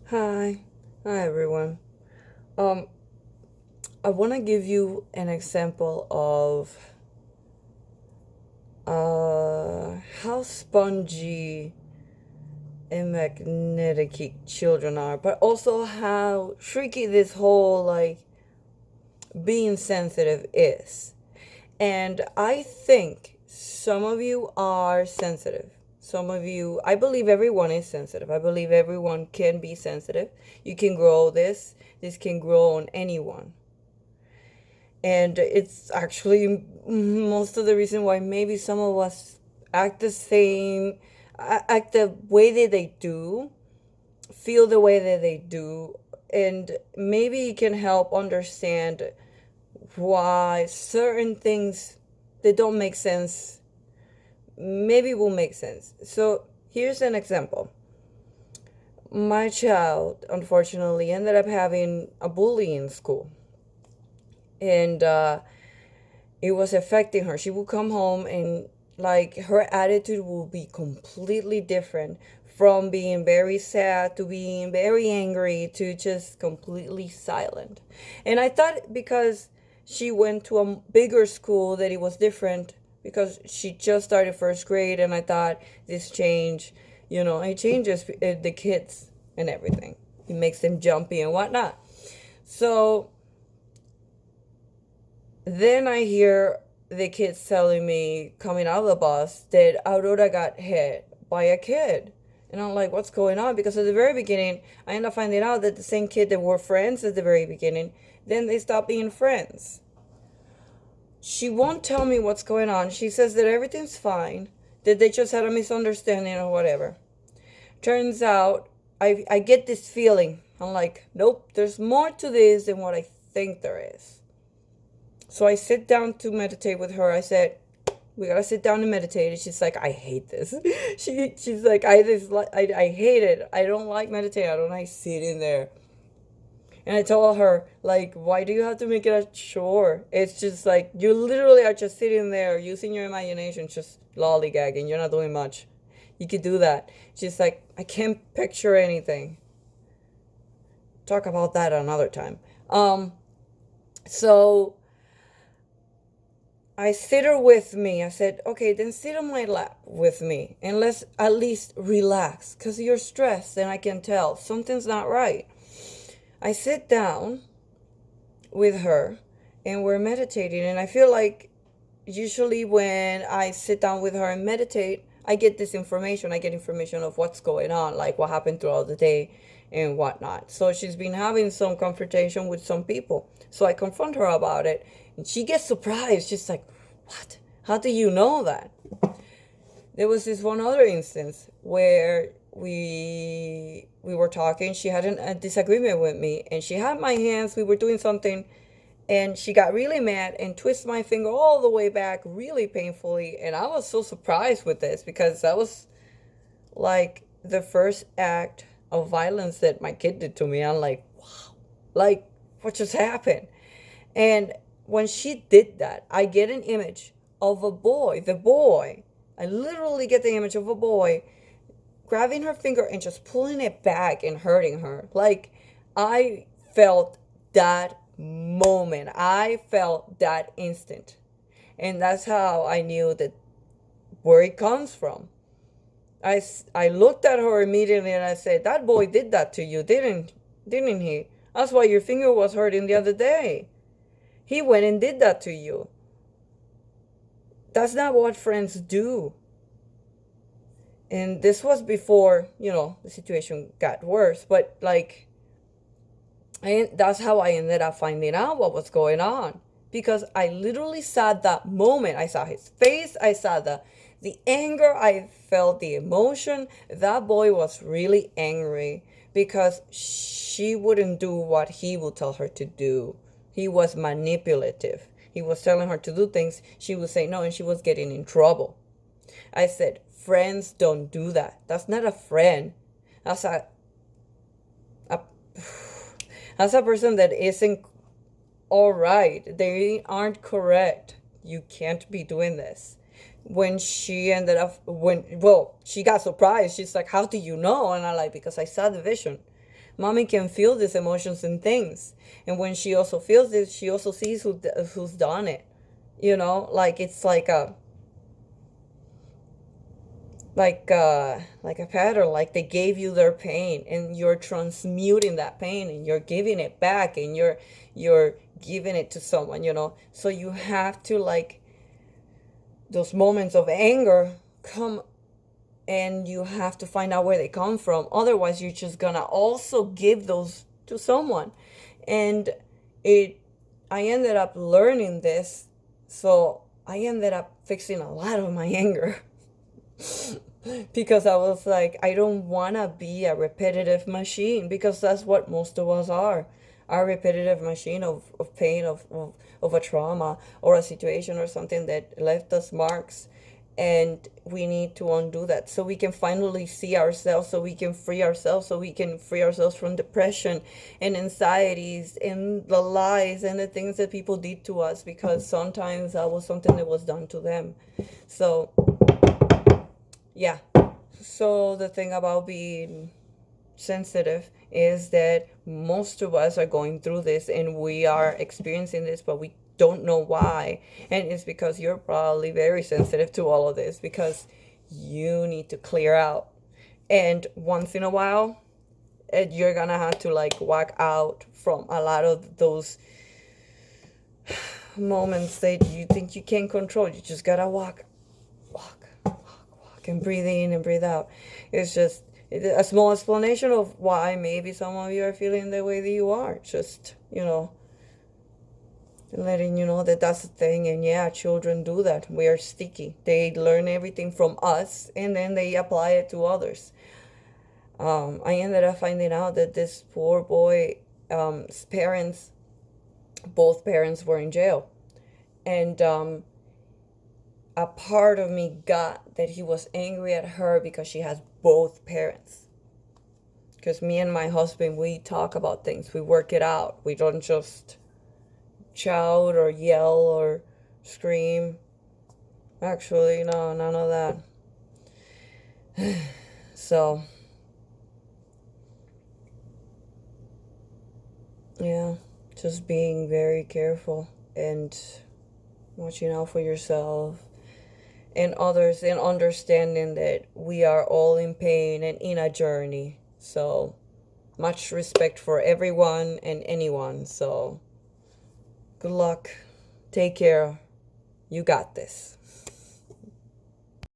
Hi. Hi everyone. Um I want to give you an example of how spongy and magnetic children are, but also how tricky this whole being sensitive is. And I think some of you are sensitive. Some of you, I believe everyone is sensitive. I believe everyone can be sensitive. You can grow this. This can grow on anyone. And it's actually most of the reason why maybe some of us act the same, act the way that they do, feel the way that they do, and maybe it can help understand why certain things that don't make sense maybe will make sense. So here's an example. My child unfortunately ended up having a bully in school, and it was affecting her. She would come home and her attitude will be completely different, from being very sad to being very angry to just completely silent. And I thought because she went to a bigger school that it was different, because she just started first grade, and I thought this change, it changes the kids and everything. It makes them jumpy and whatnot. So then I hear the kids telling me coming out of the bus that Aurora got hit by a kid. And I'm like, what's going on? Because at the very beginning, I end up finding out that the same kid that were friends at the very beginning, then they stopped being friends. She won't tell me what's going on. She says that everything's fine, that they just had a misunderstanding or whatever. Turns out, I get this feeling. I'm like, nope, there's more to this than what I think there is. So I sit down to meditate with her. I said, we gotta sit down and meditate. And she's like, I hate this. She's like, I hate it. I don't like meditating. I don't like sitting there. And I told her, like, why do you have to make it a chore? It's just like you literally are just sitting there using your imagination, just lollygagging. You're not doing much. You could do that. She's like, I can't picture anything. Talk about that another time. So I sit her with me. I said, okay, then sit on my lap with me and let's at least relax, because you're stressed and I can tell something's not right. I sit down with her and we're meditating, and I feel like usually when I sit down with her and meditate, I get this information. I get information of what's going on, like what happened throughout the day and whatnot. So she's been having some confrontation with some people. So I confront her about it, and she gets surprised. She's like, what? How do you know that? There was this one other instance where we were talking. She had a disagreement with me, and she had my hands. We were doing something, and she got really mad and twisted my finger all the way back really painfully. And I was so surprised with this, because that was like the first act of violence that my kid did to me. I'm like, wow, like what just happened? And when she did that, I get an image of a boy, the boy. I literally get the image of a boy grabbing her finger and just pulling it back and hurting her. Like, I felt that moment. I felt that instant. And that's how I knew that where it comes from. I looked at her immediately and I said, that boy did that to you, didn't he? That's why your finger was hurting the other day. He went and did that to you. That's not what friends do. And this was before, the situation got worse. But that's how I ended up finding out what was going on. Because I literally saw that moment. I saw his face. I saw the anger. I felt the emotion. That boy was really angry because she wouldn't do what he would tell her to do. He was manipulative. He was telling her to do things. She would say no, and she was getting in trouble. I said, friends don't do that. That's not a friend. That's a that's a person that isn't all right. They aren't correct. You can't be doing this. When she ended up, she got surprised. She's like, how do you know? And I'm like, because I saw the vision. Mommy can feel these emotions and things. And when she also feels this, she also sees who's done it. Like it's like a pattern, like they gave you their pain and you're transmuting that pain and you're giving it back and you're giving it to someone. So you have to, like, those moments of anger come, and you have to find out where they come from. Otherwise you're just gonna also give those to someone. And I ended up learning this, so I ended up fixing a lot of my anger. Because I was like, I don't want to be a repetitive machine, because that's what most of us are. A repetitive machine of pain, of a trauma or a situation or something that left us marks. And we need to undo that so we can finally see ourselves, so we can free ourselves, so we can free ourselves from depression and anxieties and the lies and the things that people did to us, because sometimes that was something that was done to them. So yeah. So the thing about being sensitive is that most of us are going through this and we are experiencing this, but we don't know why. And it's because you're probably very sensitive to all of this, because you need to clear out. And once in a while, you're gonna have to, like, walk out from a lot of those moments that you think you can't control. You just gotta walk, and breathe in and breathe out. It's just a small explanation of why maybe some of you are feeling the way that you are. Just, letting you know that that's the thing. And yeah, children do that. We are sticky. They learn everything from us and then they apply it to others. I ended up finding out that this poor boy, parents, both parents were in jail. And a part of me got that he was angry at her because she has both parents. Because me and my husband, we talk about things. We work it out. We don't just shout or yell or scream. Actually, no, none of that. So, yeah, just being very careful and watching out for yourself and others, and understanding that we are all in pain and in a journey. So much respect for everyone and anyone. So good luck. Take care. You got this.